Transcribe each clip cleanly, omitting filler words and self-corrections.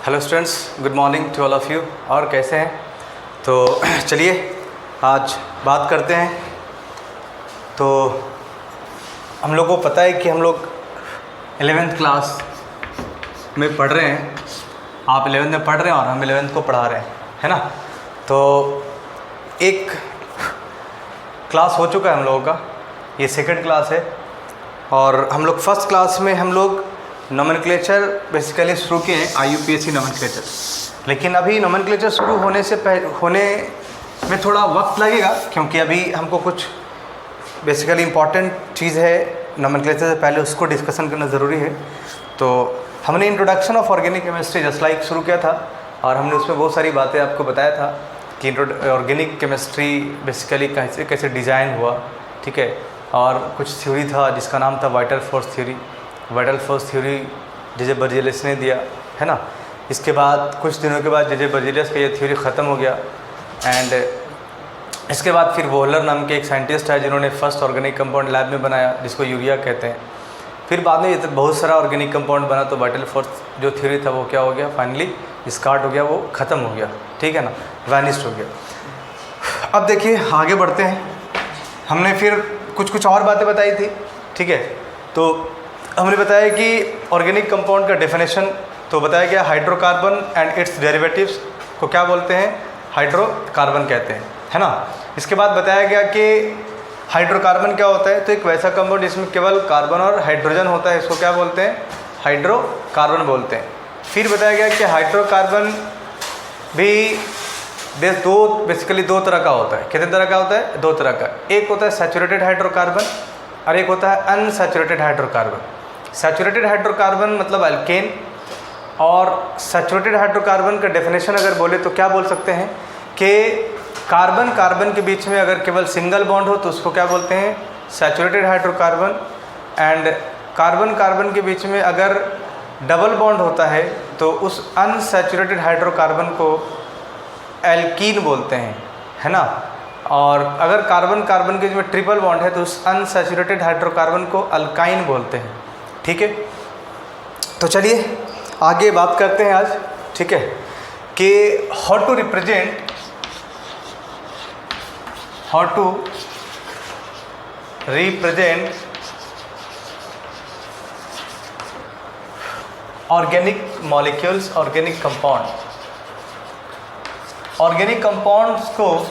Hello students, good morning to all of you. और कैसे हैं? तो चलिए आज बात करते हैं। तो हम लोग को पता है कि हम लोग 11th क्लास में पढ़ रहे हैं। आप 11th में पढ़ रहे हैं और हम 11th को पढ़ा रहे हैं, है ना। तो एक क्लास हो चुका है हम लोगों का, ये सेकंड क्लास है। और हम लोग फर्स्ट क्लास में हम लोग नोमेनक्लेचर बेसिकली शुरू किए हैं, IUPAC नोमेनक्लेचर। लेकिन अभी नोमेनक्लेचर शुरू होने में थोड़ा वक्त लगेगा, क्योंकि अभी हमको कुछ बेसिकली इम्पॉर्टेंट चीज़ है नोमेनक्लेचर से पहले, उसको डिस्कशन करना ज़रूरी है। तो हमने introduction of organic chemistry just like शुरू किया था और हमने उसमें बहुत सारी बातें आपको बताया था कि ऑर्गेनिक केमिस्ट्री बेसिकली कैसे कैसे डिज़ाइन हुआ, ठीक है। और कुछ थ्योरी था जिसका नाम था vital force theory. Vital force theory J Berzelius ने दिया, है ना। इसके बाद कुछ दिनों के बाद जे बर्जेलियस का ये थ्योरी ख़त्म हो गया। एंड इसके बाद फिर वोहलर नाम के एक साइंटिस्ट है जिन्होंने फर्स्ट ऑर्गेनिक कंपाउंड लैब में बनाया, जिसको यूरिया कहते हैं। फिर बाद में ये बहुत सारा ऑर्गेनिक कंपाउंड बना, तो वाइटल फोर्स जो थ्योरी था वो क्या हो गया, फाइनली स्टार्ट हो गया, वो ख़त्म हो गया, ठीक है ना, वैनिश्ड हो गया। अब देखिए आगे बढ़ते हैं। हमने फिर कुछ और बातें बताई थी, ठीक है। तो हमने बताया कि ऑर्गेनिक कंपाउंड का डेफिनेशन तो बताया गया, हाइड्रोकार्बन एंड इट्स डेरिवेटिव्स को क्या बोलते हैं, हाइड्रोकार्बन कहते हैं, है ना। इसके बाद बताया गया कि हाइड्रोकार्बन क्या होता है, तो एक वैसा कंपाउंड जिसमें केवल कार्बन और हाइड्रोजन होता है, इसको क्या बोलते हैं, हाइड्रोकार्बन बोलते हैं। फिर बताया गया कि हाइड्रोकार्बन भी बेसिकली दो तरह का होता है। कितने तरह का होता है? दो तरह का। एक होता है सैचुरेटेड हाइड्रोकार्बन और एक होता है अनसैचुरेटेड हाइड्रोकार्बन। सैचुरेटेड हाइड्रोकार्बन मतलब अल्केन, और सैचुरेटेड हाइड्रोकार्बन का डेफिनेशन अगर बोले तो क्या बोल सकते हैं कि कार्बन कार्बन के बीच में अगर केवल सिंगल बॉन्ड हो तो उसको क्या बोलते हैं, saturated hydrocarbon. And carbon carbon के बीच में अगर डबल बॉन्ड होता है तो उस अनसैचुरेटेड हाइड्रोकार्बन को एल्कीन बोलते हैं, है ना। और अगर कार्बन कार्बन के बीच में ट्रिपल बॉन्ड है तो उस अनसैचुरेटेड हाइड्रोकार्बन को अल्काइन बोलते हैं, ठीक है। तो चलिए आगे बात करते हैं आज, ठीक है, कि how to represent organic molecules, organic compound. Organic compounds को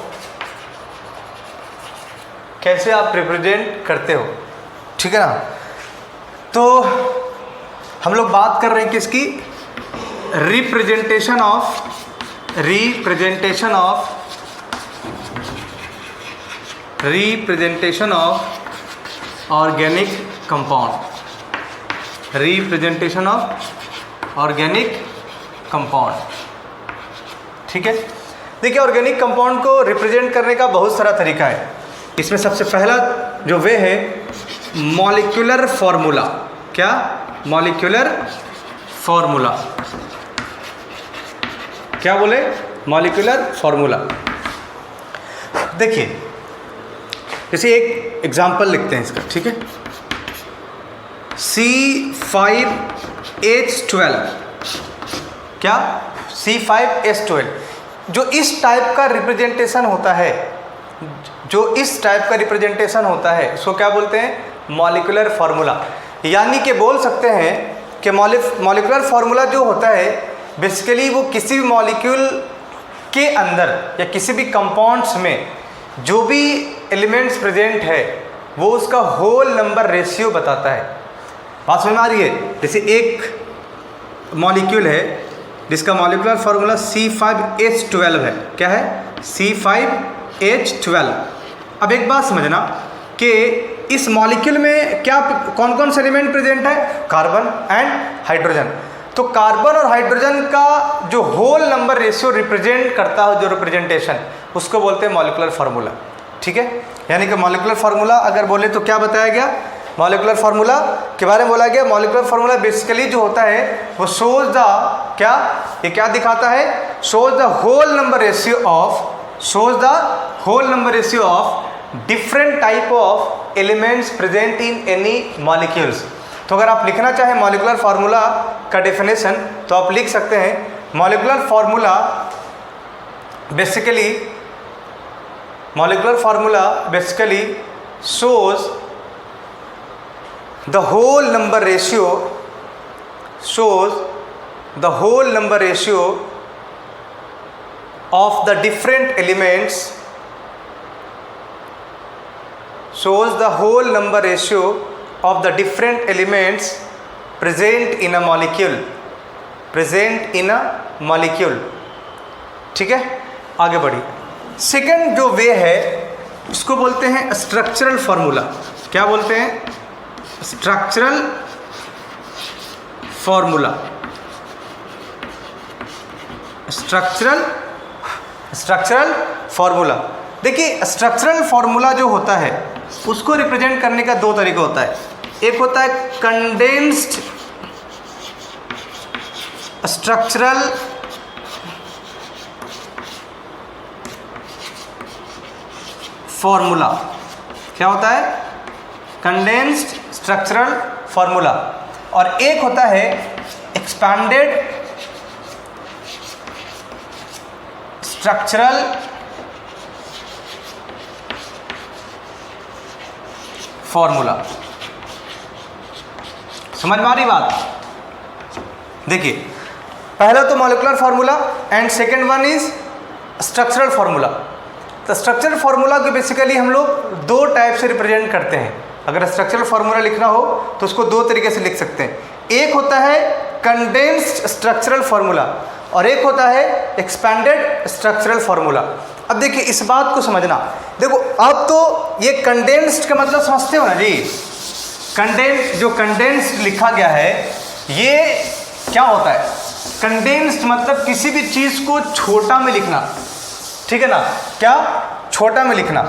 कैसे आप रिप्रेजेंट करते हो, ठीक है ना। तो हम लोग बात कर रहे हैं किसकी, representation of organic compound. Representation of organic compound, ठीक है। देखिए ऑर्गेनिक कंपाउंड को रिप्रेजेंट करने का बहुत सारा तरीका है। इसमें सबसे पहला जो वे है मॉलिक्यूलर फॉर्मूला। क्या? Molecular formula. क्या बोले? Molecular formula. देखिए जैसे एक एग्जांपल लिखते हैं इसका, ठीक है। C5H12। क्या? C5H12 जो इस टाइप का रिप्रेजेंटेशन होता है, उसको क्या बोलते हैं, मॉलिक्यूलर फार्मूला। यानी कि बोल सकते हैं कि मॉलिक्यूलर फार्मूला जो होता है बेसिकली वो किसी भी मॉलिक्यूल के अंदर या किसी भी कंपाउंड्स में जो भी एलिमेंट्स प्रेजेंट है वो उसका होल नंबर रेशियो बताता है। बात समझ में आ रही है? जैसे एक मॉलिक्यूल है जिसका मॉलिक्यूलर फार्मूला C5H12 है। क्या है? C5H12। अब एक बात समझना कि इस मॉलिक्यूल में क्या कौन कौन से एलिमेंट प्रेजेंट है, कार्बन एंड हाइड्रोजन। तो कार्बन और हाइड्रोजन का जो होल नंबर रेशियो रिप्रेजेंट करता है, जो रिप्रेजेंटेशन, उसको बोलते हैं मॉलिक्यूलर फार्मूला, ठीक है। यानी कि मॉलिक्यूलर फार्मूला अगर बोले तो क्या बताया गया, मॉलिक्यूलर फार्मूला के बारे में बोला गया। मॉलिक्यूलर फार्मूला बेसिकली जो होता है वो शोज द क्या, ये क्या दिखाता है, shows the whole number ratio of different type of elements present in any molecules. तो अगर आप लिखना चाहें मॉलिक्यूलर फार्मूला का डेफिनेशन तो आप लिख सकते हैं molecular formula basically shows the whole number ratio of the different elements, present in a molecule. ठीक है, आगे बढ़िए. सेकेंड जो वे है इसको बोलते हैं स्ट्रक्चरल फॉर्मूला. क्या बोलते हैं? Structural formula. Structural formula. देखिए, स्ट्रक्चरल फॉर्मूला जो होता है उसको रिप्रेजेंट करने का दो तरीका होता है. एक होता है कंडेंस्ड स्ट्रक्चरल फॉर्मूला. क्या होता है? Condensed structural formula. और एक होता है एक्सपैंडेड स्ट्रक्चरल फॉर्मूला. समझ में आ रही बात? देखिए, पहला तो molecular formula and second one is structural formula. तो स्ट्रक्चरल फार्मूला को बेसिकली हम लोग दो टाइप से रिप्रेजेंट करते हैं. अगर स्ट्रक्चरल फार्मूला लिखना हो तो उसको दो तरीके से लिख सकते हैं. एक होता है कंडेंस्ड स्ट्रक्चरल फार्मूला और एक होता है एक्सपैंडेड स्ट्रक्चरल फार्मूला. अब देखिए, इस बात को समझना. देखो, अब तो ये कंडेंस्ड का मतलब समझते हो ना जी. कंडेंस्ड लिखा गया है, ये क्या होता है? कंडेंस्ड मतलब किसी भी चीज़ को छोटा में लिखना. ठीक है ना? क्या? छोटा में लिखना,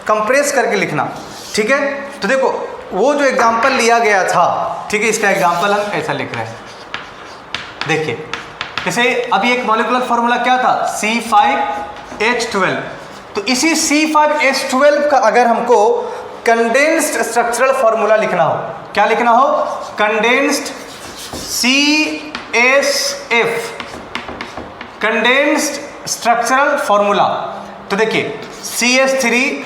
कंप्रेस करके लिखना. ठीक है, तो देखो वो जो एग्जाम्पल लिया गया था, ठीक है, इसका एग्जाम्पल हम ऐसा लिख रहे हैं. देखिए, जैसे अभी एक मॉलिक्यूलर फार्मूला क्या था? C5H12. तो इसी C5H12 का अगर हमको कंडेंस्ड स्ट्रक्चरल फार्मूला लिखना हो, क्या लिखना हो? Condensed CSF, condensed structural formula. तो देखिए, CH3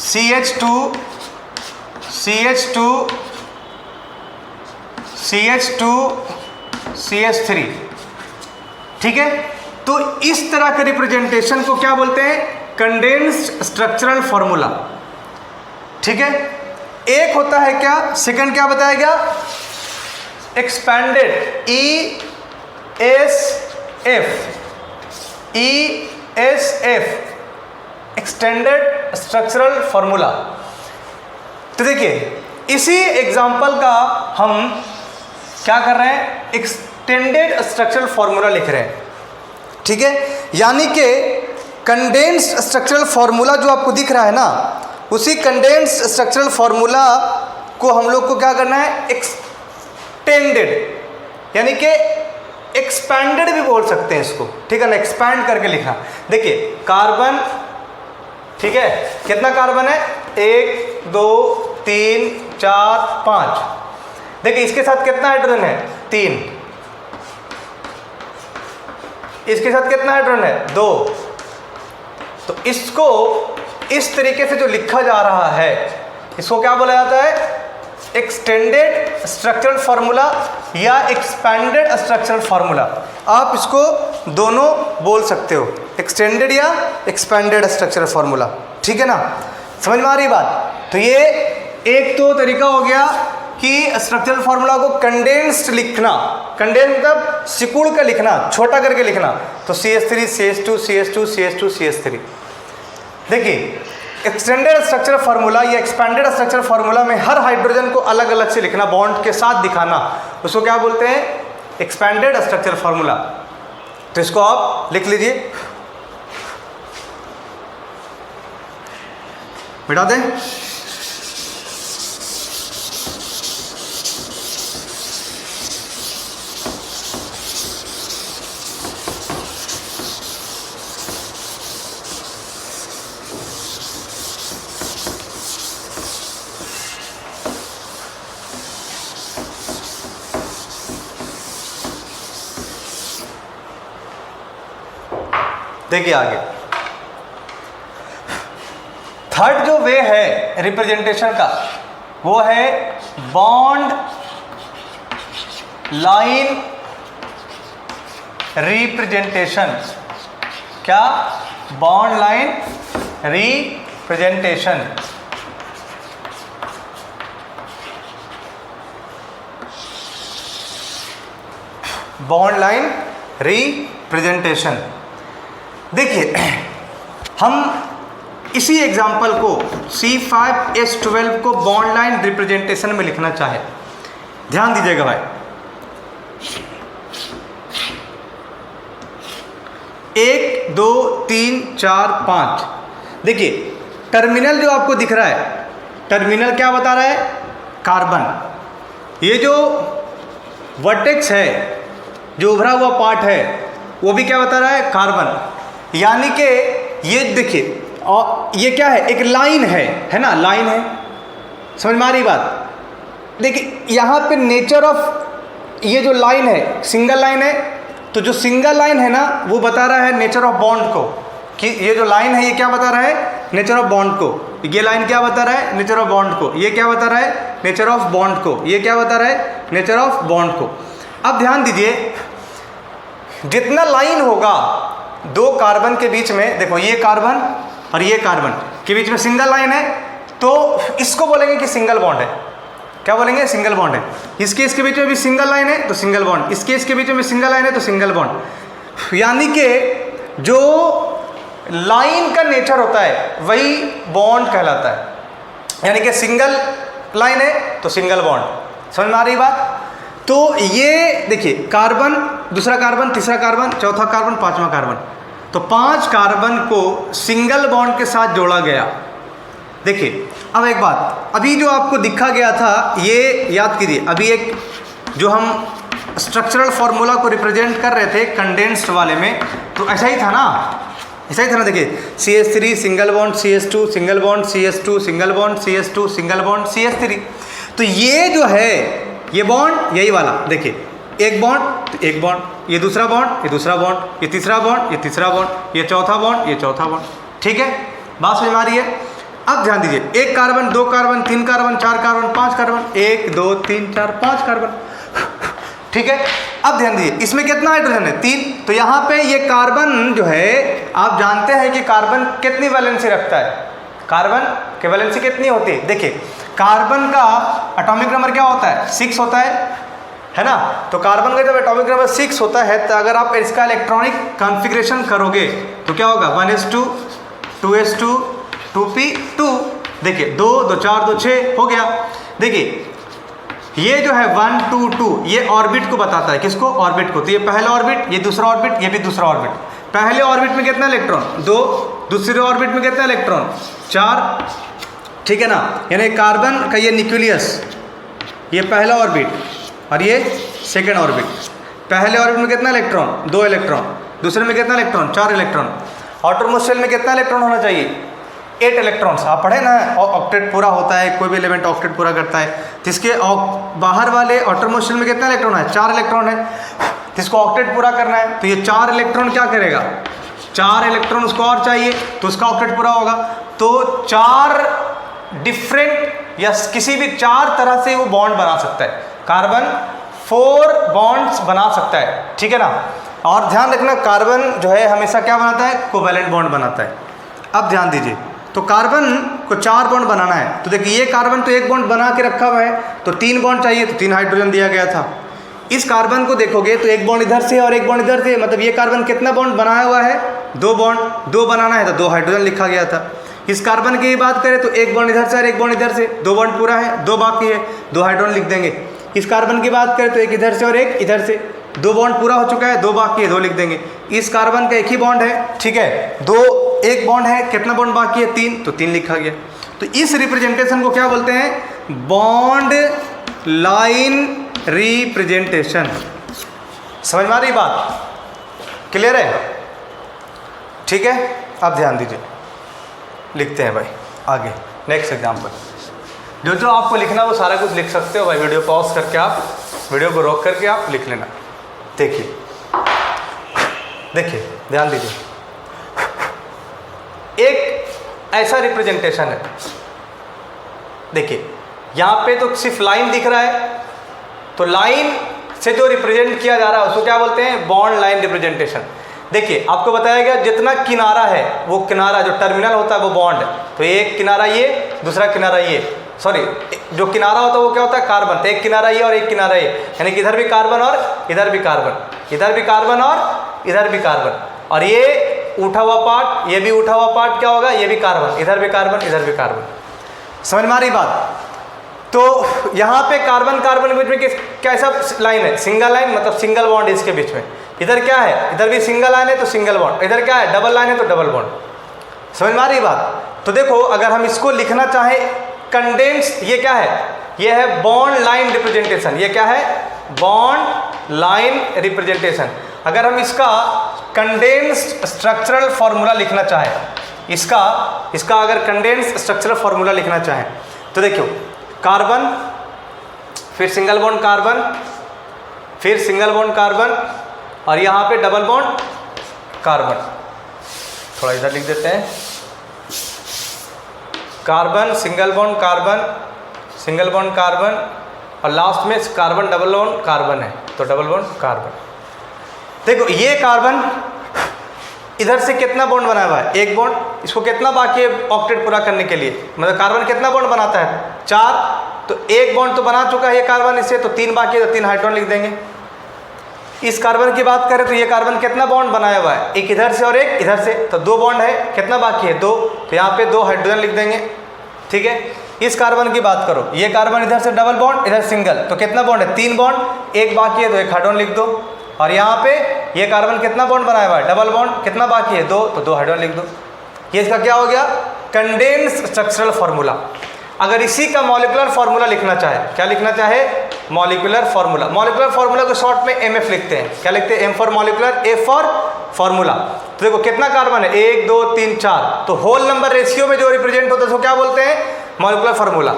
CH2 CH2 CH2 CH3. ठीक है, तो इस तरह के रिप्रेजेंटेशन को क्या बोलते हैं? Condensed structural formula. ठीक है. एक होता है क्या? सेकंड क्या बताया गया? Expanded ESF, extended structural formula. तो देखिए, इसी एग्जाम्पल का हम क्या कर रहे हैं? एक्सटेंडेड स्ट्रक्चरल फार्मूला लिख रहे हैं. ठीक है, यानी कि कंडेंस्ड स्ट्रक्चरल फार्मूला जो आपको दिख रहा है ना, उसी कंडेंस्ड स्ट्रक्चरल फार्मूला को हम लोग को क्या करना है? एक्सटेंडेड, यानी कि एक्सपैंडेड भी बोल सकते हैं इसको. ठीक है ना? एक्सपैंड करके लिखा. देखिए, कार्बन, ठीक है, कितना कार्बन है? 1 2 3 4 5. देखिए, इसके साथ कितना हाइड्रोजन है? 3. इसके साथ कितना हाइड्रोजन है? 2. तो इसको इस तरीके से जो लिखा जा रहा है, इसको क्या बोला जाता है? एक्सटेंडेड स्ट्रक्चरल फार्मूला या एक्सपैंडेड स्ट्रक्चरल फार्मूला. आप इसको दोनों बोल सकते हो, एक्सटेंडेड या एक्सपैंडेड स्ट्रक्चरल फार्मूला. ठीक है ना? समझ में आ रही बात? तो ये एक तो तरीका हो गया कि स्ट्रक्चरल फार्मूला को कंडेंस्ड लिखना. कंडेंस मतलब सिकुड़ कर लिखना, छोटा करके लिखना. तो CH3 CH2 CH2 CH2 CH3. देखिए, एक्सटेंडेड स्ट्रक्चरल फार्मूला या एक्सपैंडेड स्ट्रक्चरल फार्मूला में हर हाइड्रोजन को अलग अलग से लिखना, बॉन्ड के साथ दिखाना, उसको क्या बोलते हैं? Expanded structural formula. तो इसको आप लिख लीजिए, मिटा दें. देखिए आगे थर्ड जो वे है रिप्रेजेंटेशन का वो है बॉन्ड लाइन रिप्रेजेंटेशन। क्या? Bond line representation. Bond line representation. देखिए हम इसी एग्जाम्पल को C5H12 को बॉन्ड लाइन रिप्रेजेंटेशन में लिखना चाहे, ध्यान दीजिएगा भाई। 1 2 3 4 5। देखिए टर्मिनल जो आपको दिख रहा है, टर्मिनल क्या बता रहा है? कार्बन। ये जो वर्टेक्स है, जो उभरा हुआ पार्ट है, वो भी क्या बता रहा है? कार्बन। यानी कि ये देखिए, और ये क्या है? एक लाइन है ना, लाइन है। समझ में आ रही बात? देखिए यहाँ पे नेचर ऑफ ये जो लाइन है सिंगल लाइन है, तो जो सिंगल लाइन है ना वो बता रहा है नेचर ऑफ बॉन्ड को, कि ये जो लाइन है ये क्या बता रहा है? नेचर ऑफ बॉन्ड को। ये लाइन क्या बता रहा है? नेचर ऑफ बॉन्ड को। ये क्या बता रहा है? नेचर ऑफ बॉन्ड को। ये क्या बता रहा है? नेचर ऑफ बॉन्ड को। अब ध्यान दीजिए, जितना लाइन होगा दो कार्बन के बीच में, देखो ये कार्बन और ये कार्बन के बीच में सिंगल लाइन है, तो इसको बोलेंगे कि सिंगल बॉन्ड है। क्या बोलेंगे? सिंगल बॉन्ड है। इसके इसके बीच में भी सिंगल लाइन है तो सिंगल बॉन्ड, इसके इसके बीच में सिंगल लाइन है तो सिंगल बॉन्ड। यानी कि जो लाइन का नेचर होता है वही बॉन्ड कहलाता है। यानी कि सिंगल लाइन है तो सिंगल बॉन्ड। समझ में आ रही बात? तो ये देखिए कार्बन, दूसरा कार्बन, तीसरा कार्बन, चौथा कार्बन, पांचवा कार्बन, तो 5 कार्बन को सिंगल बॉन्ड के साथ जोड़ा गया। देखिए अब एक बात, अभी जो आपको दिखा गया था ये याद कीजिए, अभी एक जो हम स्ट्रक्चरल फॉर्मूला को रिप्रेजेंट कर रहे थे कंडेंस्ड वाले में, तो ऐसा ही था ना, ऐसा ही था ना। देखिए CH3 single bond CH2 single bond CH2 single bond CH2 single bond CH3। तो ये जो है ये बॉन्ड यही वाला, देखिए एक बॉन्ड तो एक बॉन्ड, ये दूसरा बॉन्ड, ये दूसरा बॉन्ड, ये तीसरा बॉन्ड, ये तीसरा बॉन्ड, ये चौथा बॉन्ड, ये चौथा बॉन्ड। ठीक है, बात समझ में आ रही है? अब ध्यान दीजिए, एक कार्बन, दो कार्बन, तीन कार्बन, चार कार्बन, पांच कार्बन, 1 2 3 4 5 कार्बन। ठीक है, अब ध्यान दीजिए इसमें कितना हाइड्रोजन है? 3। तो यहाँ पे ये कार्बन जो है, आप जानते हैं कि कार्बन कितनी वैलेंसी रखता है? कार्बन की वैलेंसी कितनी होती है? देखिए कार्बन का एटॉमिक नंबर क्या होता है? 6 होता है ना। तो कार्बन का जब एटॉमिक नंबर 6 होता है, तो अगर आप इसका इलेक्ट्रॉनिक कॉन्फ़िगरेशन करोगे तो क्या होगा? 1s2 2s2 2p2। देखिए 2 2 4 2 6 हो गया। देखिए ये जो है 1 2 2 ये ऑर्बिट को बताता है। किसको? ऑर्बिट को। तो ये पहला ऑर्बिट, ये दूसरा ऑर्बिट, ये भी दूसरा ऑर्बिट। पहले ऑर्बिट में कितना इलेक्ट्रॉन? 2। दूसरे ऑर्बिट में कितना इलेक्ट्रॉन? 4। ठीक है ना। यानी कार्बन का ये न्यूक्लियस, ये पहला ऑर्बिट और ये सेकेंड ऑर्बिट। पहले ऑर्बिट में कितना इलेक्ट्रॉन? 2 इलेक्ट्रॉन। दूसरे में कितना इलेक्ट्रॉन? 4 इलेक्ट्रॉन। आउटरमोस्ट शेल में कितना इलेक्ट्रॉन होना चाहिए? 8 इलेक्ट्रॉन्स। आप पढ़े ना, ऑक्टेट पूरा होता है, कोई भी एलिमेंट ऑक्टेट पूरा करता है। जिसके बाहर वाले आउटरमोस्ट शेल में कितना इलेक्ट्रॉन है? 4 इलेक्ट्रॉन है। जिसको ऑक्टेट पूरा करना है तो ये 4 इलेक्ट्रॉन क्या करेगा? 4 इलेक्ट्रॉन उसको और चाहिए तो उसका ऑक्टेट पूरा होगा। तो 4 डिफरेंट या किसी भी 4 तरह से वो बॉन्ड बना सकता है। कार्बन 4 बॉन्ड्स बना सकता है। ठीक है ना। और ध्यान रखना, कार्बन जो है हमेशा क्या बनाता है? कोवैलेंट बॉन्ड बनाता है। अब ध्यान दीजिए, तो कार्बन को 4 बॉन्ड बनाना है। तो देखिए ये कार्बन तो एक बॉन्ड बना के रखा हुआ है, तो 3 बॉन्ड चाहिए, तो 3 हाइड्रोजन दिया गया था। इस कार्बन को देखोगे तो एक बॉन्ड इधर से और एक बॉन्ड इधर से, मतलब ये कार्बन कितना बॉन्ड बनाया हुआ है? 2 बॉन्ड। 2 बनाना है तो 2 हाइड्रोजन लिखा गया था। इस कार्बन की बात करें तो एक बॉन्ड इधर से और एक बॉन्ड इधर से, 2 बॉन्ड पूरा है, 2 बाकी है, 2 हाइड्रोजन लिख देंगे। इस कार्बन की बात करें तो एक इधर से और एक इधर से, 2 बॉन्ड पूरा हो चुका है, 2 बाकी है, 2 लिख देंगे। इस कार्बन का एक ही बॉन्ड है, ठीक है, एक बॉन्ड है, कितना बॉन्ड बाकी है? 3, तो 3 लिखा गया। तो इस रिप्रेजेंटेशन को क्या बोलते हैं? Bond line representation. समझ में आ रही बात? क्लियर है? ठीक है, अब ध्यान दीजिए, लिखते हैं भाई आगे नेक्स्ट एग्जाम्पल। जो आपको लिखना वो सारा कुछ लिख सकते हो भाई, वीडियो पॉज करके, आप वीडियो को रोक करके आप लिख लेना। देखिए ध्यान दीजिए, ऐसा रिप्रेजेंटेशन है। देखिए यहाँ पे तो सिर्फ लाइन दिख रहा है, तो लाइन से जो रिप्रेजेंट किया जा रहा है उसको क्या बोलते हैं, बॉन्ड लाइन रिप्रेजेंटेशन। देखिए आपको बताया गया जितना किनारा है वो किनारा जो टर्मिनल होता है वो बॉन्ड है। तो एक किनारा ये, दूसरा किनारा ये, सॉरी जो किनारा होता है वो क्या होता है, कार्बन। तो एक किनारा ये और एक किनारा ये, यानी कि इधर भी कार्बन और इधर भी कार्बन, इधर भी कार्बन और इधर भी कार्बन, और ये उठा हुआ पार्ट, ये भी उठा हुआ पार्ट क्या होगा, ये भी कार्बन, इधर भी कार्बन इधर भी कार्बन। समझ में आ रही बात। तो यहाँ पे कार्बन कार्बन के बीच में कैसा लाइन है, सिंगल लाइन, मतलब सिंगल बॉन्ड इसके बीच में। इधर क्या है, इधर भी सिंगल लाइन है तो सिंगल बॉन्ड, इधर क्या है डबल लाइन है तो डबल बॉन्ड। समझ में आ रही बात। तो देखो अगर हम इसको लिखना चाहें कंडेंस, ये क्या है, ये है बॉन्ड लाइन रिप्रेजेंटेशन। ये क्या है, बॉन्ड लाइन रिप्रेजेंटेशन। अगर हम इसका कंडेंस्ड स्ट्रक्चरल फॉर्मूला लिखना चाहें, इसका अगर कंडेंस्ड स्ट्रक्चरल फॉर्मूला लिखना चाहें तो देखियो कार्बन, फिर सिंगल बॉन्ड कार्बन, फिर सिंगल बॉन्ड कार्बन, और यहाँ पे डबल बॉन्ड कार्बन। थोड़ा इधर लिख देते हैं, carbon single bond carbon, single bond carbon, और लास्ट में कार्बन डबल बॉन्ड कार्बन है तो डबल बॉन्ड कार्बन। देखो ये कार्बन इधर से कितना बॉन्ड बनाया हुआ है, एक बॉन्ड। इसको कितना बाकी है ऑक्टेट पूरा करने के लिए, मतलब कार्बन कितना बॉन्ड बनाता है, 4। तो एक बॉन्ड तो बना चुका है ये कार्बन इससे, तो 3 बाकी है तो 3 हाइड्रोजन लिख देंगे। इस कार्बन की बात करें तो ये कार्बन कितना बॉन्ड बनाया हुआ है, एक इधर से और एक इधर से, तो 2 बॉन्ड है, कितना बाकी है 2, तो यहाँ पे 2 हाइड्रोजन लिख देंगे। ठीक है। इस कार्बन की बात करो, ये कार्बन इधर से डबल बॉन्ड इधर सिंगल, तो कितना बॉन्ड है 3 बॉन्ड, एक बाकी है तो 1 हाइड्रोजन लिख दो। और यहाँ पे ये कार्बन कितना बॉन्ड बनाया हुआ है, डबल बॉन्ड, कितना बाकी है 2, तो 2 हाइड्रोजन लिख दो। ये इसका क्या हो गया, कंडेंस्ड स्ट्रक्चरल फॉर्मूला। अगर इसी का मॉलिक्यूलर फार्मूला लिखना चाहे, क्या लिखना चाहे, मॉलिक्यूलर फार्मूला। मॉलिक्यूलर फार्मूला को शॉर्ट में एमएफ लिखते हैं। क्या लिखते हैं, M for molecular, A for formula. तो देखो कितना कार्बन है, 1 2 3 4, तो होल नंबर रेशियो में जो रिप्रेजेंट होता है उसको क्या बोलते हैं, मॉलिक्यूलर फार्मूला।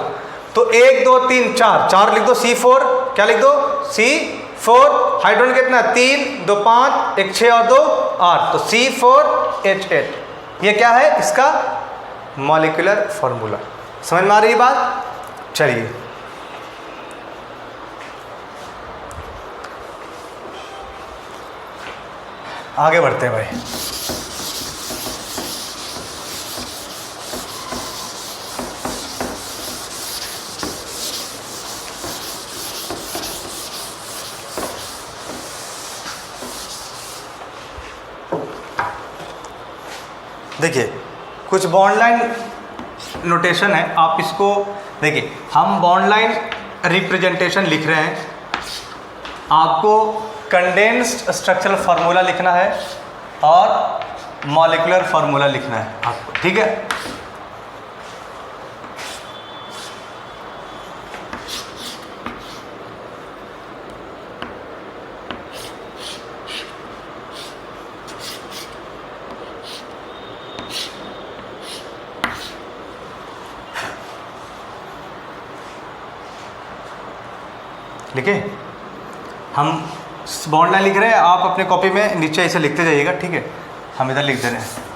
तो 1 2 3 4, 4 लिख दो, C4, क्या लिख दो, C4। हाइड्रोजन कितना, 3 2 5, 1 6 और 2 8, तो C4H8। ये क्या है, इसका मॉलिक्यूलर फार्मूला। समझ में आ रही बात। चलिए आगे बढ़ते हैं भाई। देखिए कुछ बॉन्ड लाइन नोटेशन है, आप इसको देखिए। हम बॉन्ड लाइन रिप्रेजेंटेशन लिख रहे हैं, आपको कंडेंस्ड स्ट्रक्चरल फार्मूला लिखना है और मॉलिक्यूलर फार्मूला लिखना है आपको, ठीक है। लिखे, हम बॉन्ड लाइन लिख रहे हैं, आप अपने कॉपी में नीचे ऐसे लिखते जाइएगा, ठीक है। हम इधर लिख दे रहे हैं।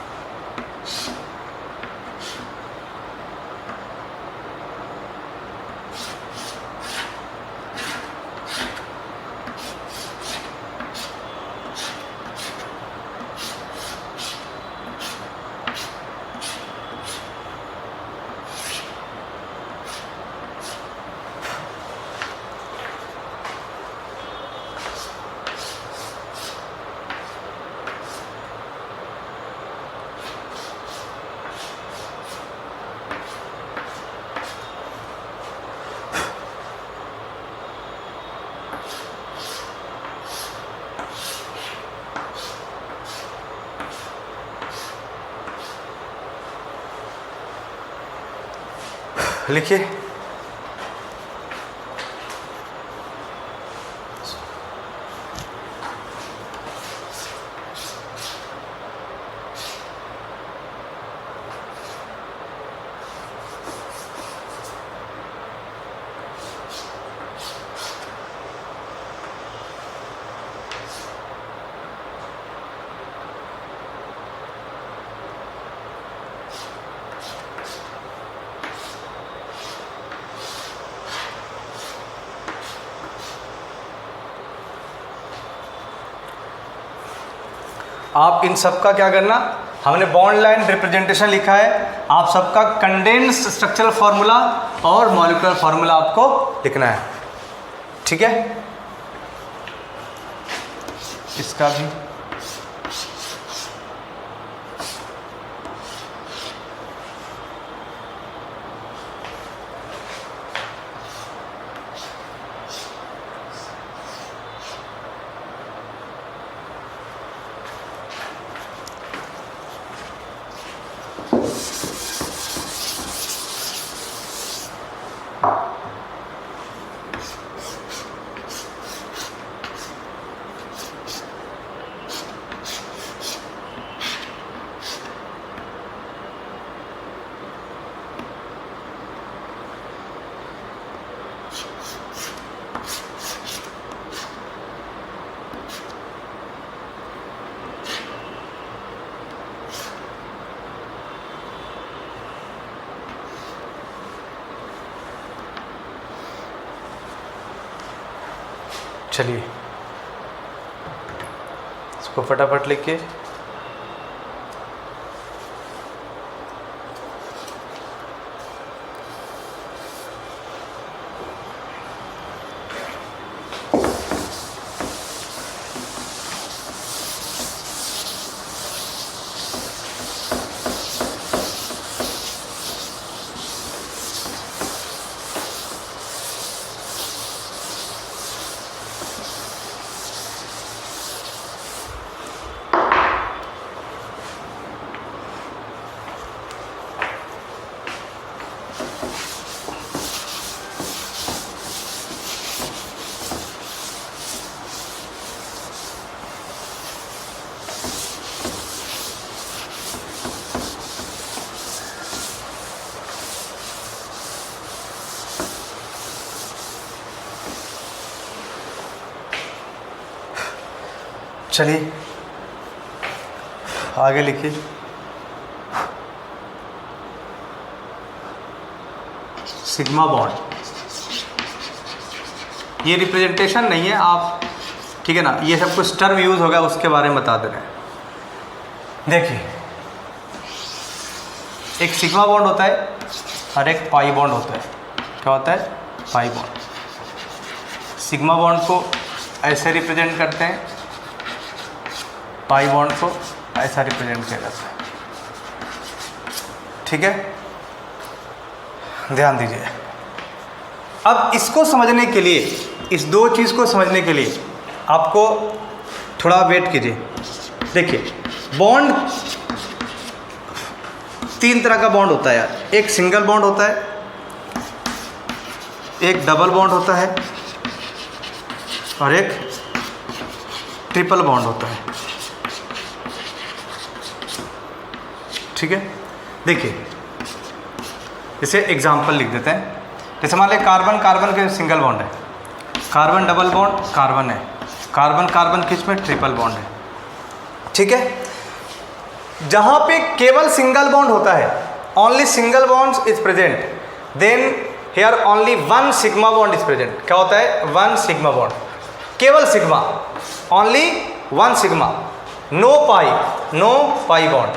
लिखिए, आप इन सब का क्या करना, हमने बॉन्ड लाइन रिप्रेजेंटेशन लिखा है, आप सबका कंडेंस्ड स्ट्रक्चरल फार्मूला और मॉलिक्यूलर फार्मूला आपको लिखना है, ठीक है। इसका भी चलिए इसको फटाफट लिखिए। चलिए आगे लिखिए। सिग्मा बॉन्ड, ये रिप्रेजेंटेशन नहीं है आप, ठीक है ना, ये सब कुछ टर्म यूज होगा उसके बारे में बता दे रहे हैं। देखिए एक सिग्मा बॉन्ड होता है और एक पाई बॉन्ड होता है। क्या होता है? Pi bond. सिग्मा बॉन्ड को ऐसे रिप्रेजेंट करते हैं, पाई बॉन्ड को ऐसा रिप्रेजेंट किया जाता है, ठीक है, ध्यान दीजिए। अब इसको समझने के लिए, इस दो चीज़ को समझने के लिए आपको थोड़ा वेट कीजिए। देखिए बॉन्ड तीन तरह का बॉन्ड होता है यार, एक सिंगल बॉन्ड होता है, एक डबल बॉन्ड होता है और एक ट्रिपल बॉन्ड होता है, ठीक है। देखिए जैसे एग्जांपल लिख देते हैं, जैसे मान लें कार्बन कार्बन के सिंगल बॉन्ड है, कार्बन डबल बॉन्ड कार्बन है, कार्बन कार्बन किस में ट्रिपल बॉन्ड है, ठीक है। जहां पे केवल सिंगल बॉन्ड होता है, only single bond is present, then here only one sigma bond is present. क्या होता है? वन सिग्मा बॉन्ड, केवल sigma, only one sigma, no pi bond,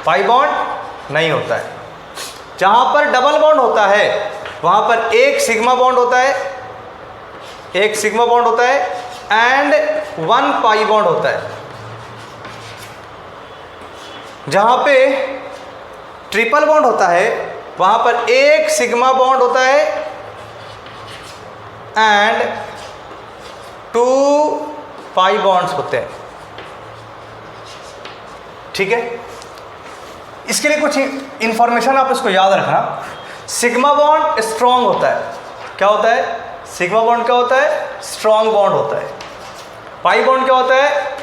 pi bond नहीं होता है। जहां पर डबल बॉन्ड होता है वहां पर एक सिग्मा बॉन्ड होता है, एक सिग्मा बॉन्ड होता है एंड वन पाई बॉन्ड होता है। जहां पे ट्रिपल बॉन्ड होता है वहां पर एक सिग्मा बॉन्ड होता है एंड टू पाई बॉन्ड्स होते हैं, ठीक है। इसके लिए कुछ इंफॉर्मेशन आप इसको याद रखना। सिग्मा बॉन्ड स्ट्रॉन्ग होता है। क्या होता है? सिग्मा बॉन्ड क्या होता है? स्ट्रॉन्ग बॉन्ड होता है। पाई बॉन्ड क्या होता है?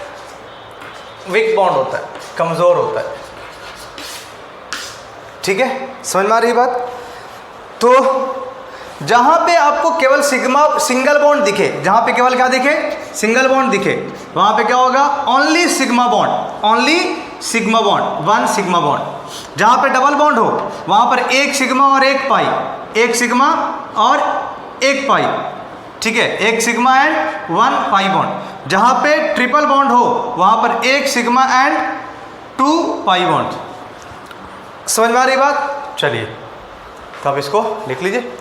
वीक बॉन्ड होता है, कमजोर होता है, ठीक है। समझ में आ रही बात? तो जहां पे आपको केवल सिंगल बॉन्ड दिखे, जहां पे केवल क्या दिखे? सिंगल बॉन्ड दिखे, वहां पे क्या होगा? Only sigma bond, only sigma bond, one sigma bond. जहां पे डबल बॉन्ड हो वहां पर एक सिग्मा और एक पाई, एक सिग्मा और एक पाई, ठीक है, एक sigma and one pi bond. जहाँ पे ट्रिपल बॉन्ड हो वहाँ पर एक सिग्मा एंड 2 पाई बॉन्ड। समझ में आ रही बात? चलिए तो आप इसको लिख लीजिए।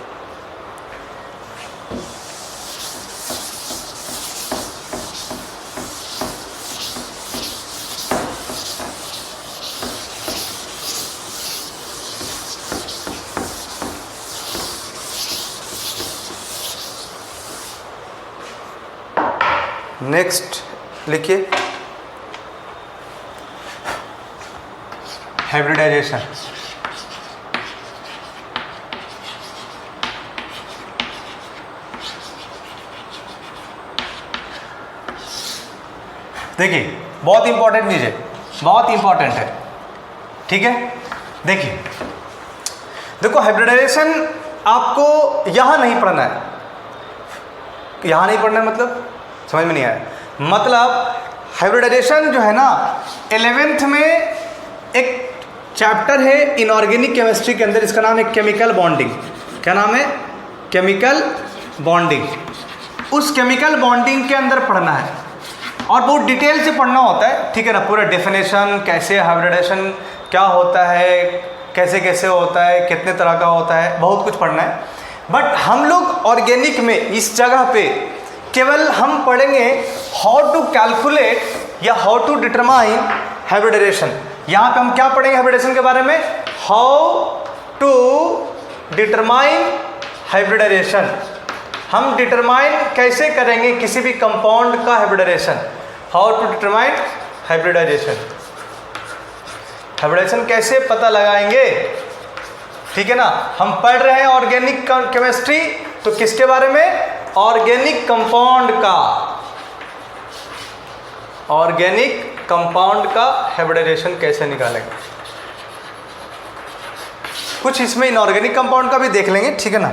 नेक्स्ट लिखिए हाइब्रिडाइजेशन। देखिए बहुत इंपॉर्टेंट चीज है, बहुत इंपॉर्टेंट है, ठीक है। देखिए देखो हाइब्रिडाइजेशन आपको यहां नहीं पढ़ना है, यहां नहीं पढ़ना है मतलब समझ में नहीं आया। मतलब हाइब्रिडाइजेशन जो है ना 11th में एक चैप्टर है इनऑर्गेनिक केमिस्ट्री के अंदर, इसका नाम है केमिकल बॉन्डिंग। क्या नाम है? Chemical bonding. उस केमिकल बॉन्डिंग के अंदर पढ़ना है और बहुत डिटेल से पढ़ना होता है, ठीक है ना। पूरा डेफिनेशन, कैसे हाइब्रिडाइजेशन क्या होता है, कैसे कैसे होता है, कितने तरह का होता है, बहुत कुछ पढ़ना है। बट हम लोग ऑर्गेनिक में इस जगह पे केवल हम पढ़ेंगे हाउ टू कैलकुलेट या हाउ टू डिटरमाइन हाइब्रिडाइजेशन। यहाँ पे हम क्या पढ़ेंगे हाइब्रिडाइजेशन के बारे में? How to determine hybridization. हम डिटरमाइन कैसे करेंगे किसी भी कंपाउंड का hybridization. How to determine hybridization. Hybridization कैसे पता लगाएंगे, ठीक है ना। हम पढ़ रहे हैं ऑर्गेनिक केमिस्ट्री, तो किसके बारे में? ऑर्गेनिक कंपाउंड का, ऑर्गेनिक कंपाउंड का हाइब्रिडाइजेशन कैसे निकालेंगे। कुछ इसमें इनऑर्गेनिक कंपाउंड का भी देख लेंगे, ठीक है ना।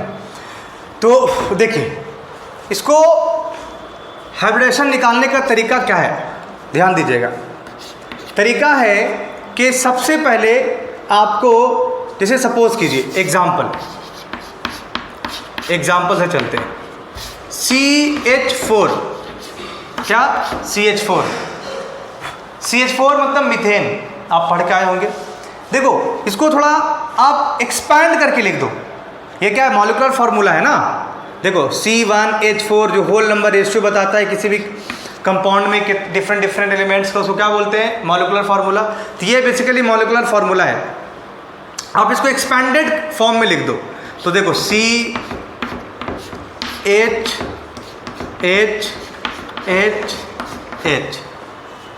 तो देखिए इसको हाइब्रिडाइजेशन निकालने का तरीका क्या है, ध्यान दीजिएगा। तरीका है कि सबसे पहले आपको, जैसे सपोज कीजिए एग्जाम्पल से चलते हैं। CH4, क्या? CH4 मतलब मीथेन, आप पढ़ के आए होंगे। देखो इसको थोड़ा आप एक्सपैंड करके लिख दो। ये क्या है? मॉलिक्यूलर फार्मूला है ना। देखो C1H4 जो होल नंबर रेशियो बताता है किसी भी कंपाउंड में डिफरेंट एलिमेंट्स का, उसको क्या बोलते हैं? Molecular formula. तो ये बेसिकली मॉलिक्यूलर फार्मूला है। आप इसको एक्सपैंडेड फॉर्म में लिख दो। तो देखो CHHHH,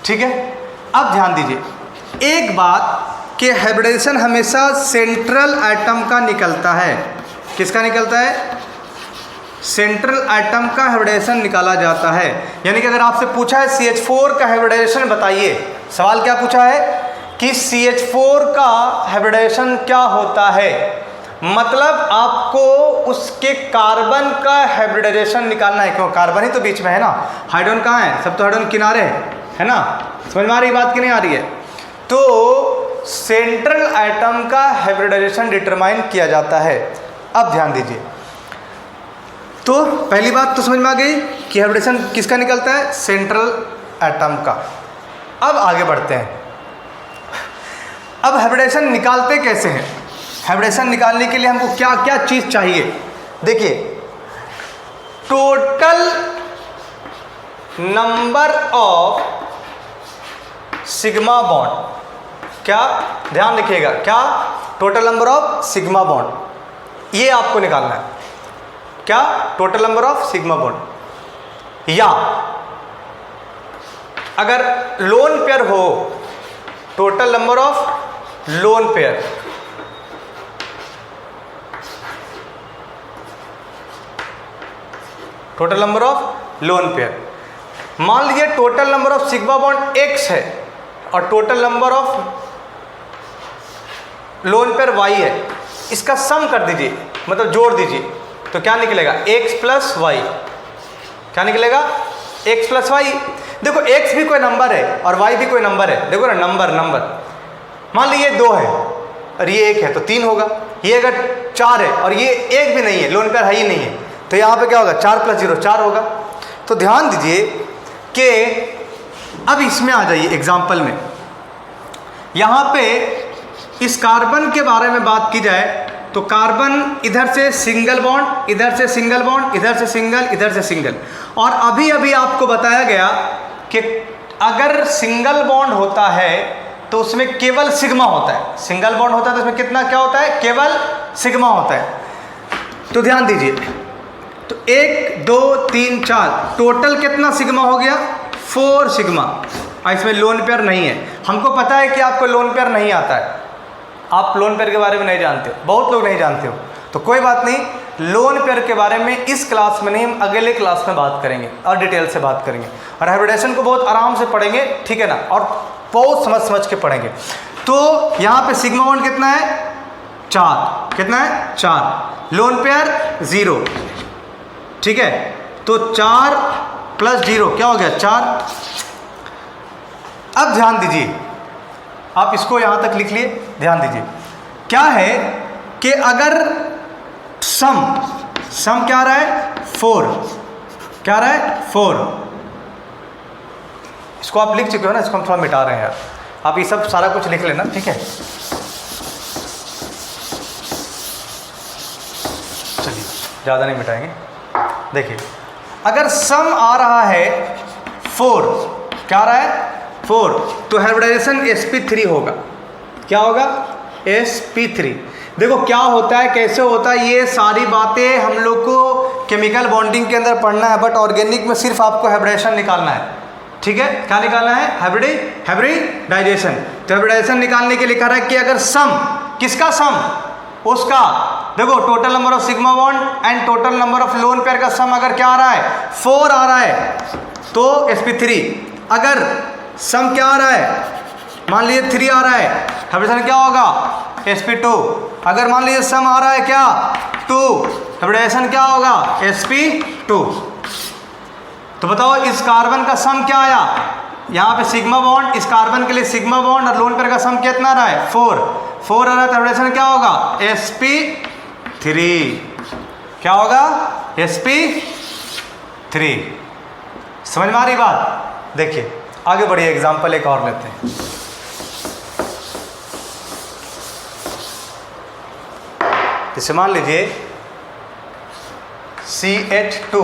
ठीक है। अब ध्यान दीजिए एक बात कि हाइब्रिडाइजेशन हमेशा सेंट्रल एटम का निकलता है। किसका निकलता है? सेंट्रल एटम का हाइब्रिडाइजेशन निकाला जाता है। यानी कि अगर आपसे पूछा है CH4 का हाइब्रिडाइजेशन बताइए, सवाल क्या पूछा है कि CH4 का हाइब्रिडाइजेशन क्या होता है, मतलब आपको उसके कार्बन का हाइब्रिडाइजेशन निकालना है। क्यों? कार्बन ही तो बीच में है ना, हाइड्रोजन कहाँ है? सब तो हाइड्रोजन किनारे है ना। समझ में आ रही बात कि नहीं आ रही है? तो सेंट्रल एटम का हाइब्रिडाइजेशन डिटरमाइन किया जाता है। अब ध्यान दीजिए, तो पहली बात तो समझ में आ गई कि हाइब्रिडाइजेशन किसका निकलता है? सेंट्रल एटम का। अब आगे बढ़ते हैं। अब हाइब्रिडाइजेशन निकालते कैसे हैं? हाइब्रिडाइजेशन निकालने के लिए हमको क्या क्या चीज़ चाहिए? देखिए total number of sigma bond, क्या? ध्यान रखिएगा, क्या? Total number of sigma bond, ये आपको निकालना है। क्या? Total number of sigma bond. या अगर लोन पेयर हो, total number of lone pair. Total number of lone pair. मान लीजिए total number of sigma bond x है और total number of lone pair y है। इसका सम कर दीजिए, मतलब जोड़ दीजिए, तो क्या निकलेगा? x plus y. क्या निकलेगा? x plus y. देखो x भी कोई नंबर है और y भी कोई नंबर है। देखो ना, नंबर मान लीजिए 2 है और ये 1 है तो 3 होगा। ये अगर 4 है और ये 1 भी नहीं है, लोन पेयर है ही नहीं है, तो यहाँ पे क्या होगा? 4 + 0 4 होगा। तो ध्यान दीजिए कि अब इसमें आ जाइए एग्जाम्पल में, यहाँ पे इस कार्बन के बारे में बात की जाए तो कार्बन इधर से सिंगल बॉन्ड, इधर से सिंगल बॉन्ड, इधर से सिंगल, इधर से सिंगल। और अभी अभी आपको बताया गया कि अगर सिंगल बॉन्ड होता है तो उसमें केवल सिग्मा होता है। सिंगल बॉन्ड होता है तो उसमें कितना क्या होता है? केवल सिग्मा होता है। तो ध्यान दीजिए, तो 1 2 3 4 टोटल कितना सिग्मा हो गया? 4 सिग्मा। इसमें लोन पेयर नहीं है। हमको पता है कि आपको लोन पेयर नहीं आता है, आप लोन पेयर के बारे में नहीं जानते, बहुत लोग नहीं जानते हो, तो कोई बात नहीं, लोन पेयर के बारे में इस क्लास में नहीं, हम अगले क्लास में बात करेंगे और डिटेल से बात करेंगे और हाइब्रिडेशन को बहुत आराम से पढ़ेंगे, ठीक है ना, और बहुत समझ समझ के पढ़ेंगे। तो यहाँ पे सिग्मा बॉन्ड कितना है? 4। कितना है? 4। लोन पेयर 0, ठीक है। तो 4 + 0 क्या हो गया? 4। अब ध्यान दीजिए, आप इसको यहाँ तक लिख लिए, ध्यान दीजिए क्या है कि अगर सम क्या आ रहा है? 4। क्या आ रहा है? 4। इसको आप लिख चुके हो ना, इसको हम थोड़ा मिटा रहे हैं यार, आप ये सब सारा कुछ लिख लेना, ठीक है। चलिए ज़्यादा नहीं मिटाएंगे। देखिए अगर सम आ रहा है 4, क्या आ रहा है? 4, तो हाइब्रिडाइजेशन sp3 होगा। क्या होगा? sp3। देखो क्या होता है, कैसे होता है, ये सारी बातें हम लोग को केमिकल बॉन्डिंग के अंदर पढ़ना है, बट ऑर्गेनिक में सिर्फ आपको हाइब्रिडेशन निकालना है, ठीक है। क्या निकालना है? हाइब्रिडाइजेशन। तो हाइब्रिडाइजेशन निकालने के लिए कह रहा है कि अगर सम, किसका सम? उसका, देखो total number of sigma bond and total number of lone pair का सम अगर क्या आ रहा है? 4 आ रहा है तो sp3। अगर सम क्या आ रहा है? मान लीजिए 3 आ रहा है, हाइब्रिडेशन क्या होगा? sp2। अगर मान लीजिए सम आ रहा है क्या? 2, हाइब्रिडेशन क्या होगा? sp2। तो बताओ इस कार्बन का सम क्या आया? यहाँ पे सिग्मा बॉन्ड, इस कार्बन के लिए सिग्मा बॉन्ड और लोन पेयर का सम कितना आ रहा है? 4 आ रहा है, तो हाइब्रिडेशन क्या होगा? sp3। क्या होगा? sp3। समझ में आ रही बात? देखिए आगे बढ़िए, एग्जाम्पल एक और लेते हैं। इसे मान लीजिए CH2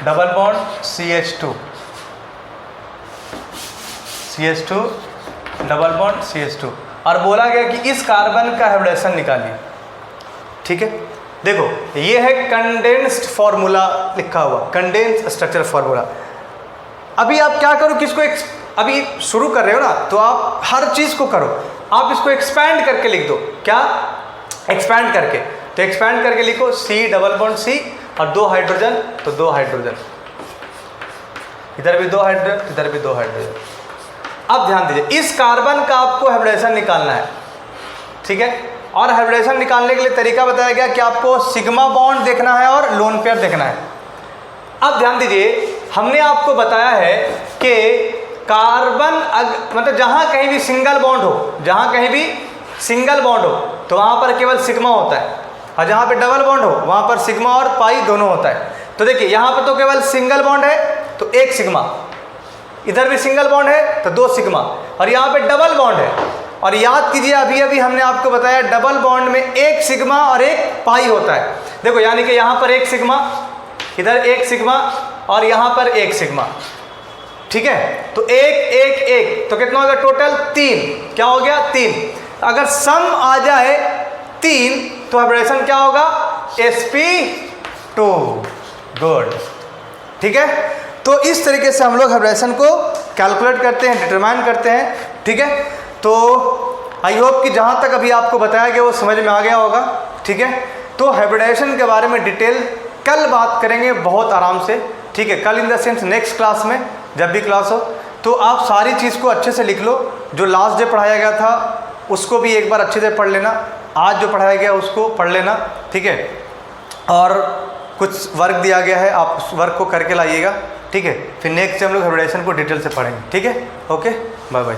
double bond CH2 double bond CH2 और बोला गया कि इस कार्बन का हाइब्रिडेशन निकालिए, ठीक है। देखो ये है कंडेंस्ड फॉर्मूला लिखा हुआ, कंडेंस्ड स्ट्रक्चर फॉर्मूला। अभी आप क्या करो, किसको अभी शुरू कर रहे हो ना, तो आप हर चीज़ को करो, आप इसको एक्सपैंड करके लिख दो। क्या? एक्सपैंड करके। तो एक्सपैंड करके लिखो C डबल बॉन्ड C और 2 हाइड्रोजन, तो 2 हाइड्रोजन, इधर भी 2 हाइड्रोजन, इधर भी 2 हाइड्रोजन। अब ध्यान दीजिए, इस कार्बन का आपको हाइब्रिडेशन निकालना है, ठीक है। और हाइब्रिडेशन निकालने के लिए तरीका बताया गया कि आपको सिग्मा बॉन्ड देखना है और लोन पेयर देखना है। अब ध्यान दीजिए, हमने आपको बताया है कि कार्बन मतलब जहाँ कहीं भी सिंगल बॉन्ड हो, जहाँ कहीं भी सिंगल बॉन्ड हो तो वहाँ पर केवल सिग्मा होता है, और जहाँ पे डबल बॉन्ड हो वहाँ पर सिग्मा और पाई दोनों होता है। तो देखिए यहाँ पर तो केवल सिंगल बॉन्ड है तो 1 सिग्मा, इधर भी सिंगल बॉन्ड है तो 2 सिग्मा, और यहाँ पे डबल बॉन्ड है। और याद कीजिए अभी अभी हमने आपको बताया डबल बॉन्ड में 1 सिग्मा और 1 पाई होता है। देखो यानी कि यहाँ पर 1 सिग्मा, इधर 1 सिग्मा और यहाँ पर 1 सिग्मा, ठीक है। तो 1 1 1 तो कितना हो गया टोटल? 3। क्या हो गया? 3। अगर सम आ जाए 3 तो हाइब्रिडेशन क्या होगा? sp2। गुड, ठीक है। तो इस तरीके से हम लोग हाइब्रिडेशन को कैलकुलेट करते हैं, डिटरमाइन करते हैं, ठीक है। तो आई होप कि जहाँ तक अभी आपको बताया गया वो समझ में आ गया होगा, ठीक है। तो हाइब्रिडेशन के बारे में डिटेल कल बात करेंगे बहुत आराम से, ठीक है। कल in the sense next class में, जब भी क्लास हो तो आप सारी चीज़ को अच्छे से लिख लो। जो लास्ट डे पढ़ाया गया था उसको भी एक बार अच्छे से पढ़ लेना, आज जो पढ़ाया गया उसको पढ़ लेना, ठीक है। और कुछ वर्क दिया गया है, आप उस वर्क को करके लाइएगा, ठीक है। फिर नेक्स्ट हम लोग हाइब्रिडेशन को डिटेल से पढ़ेंगे, ठीक है। Okay, bye bye.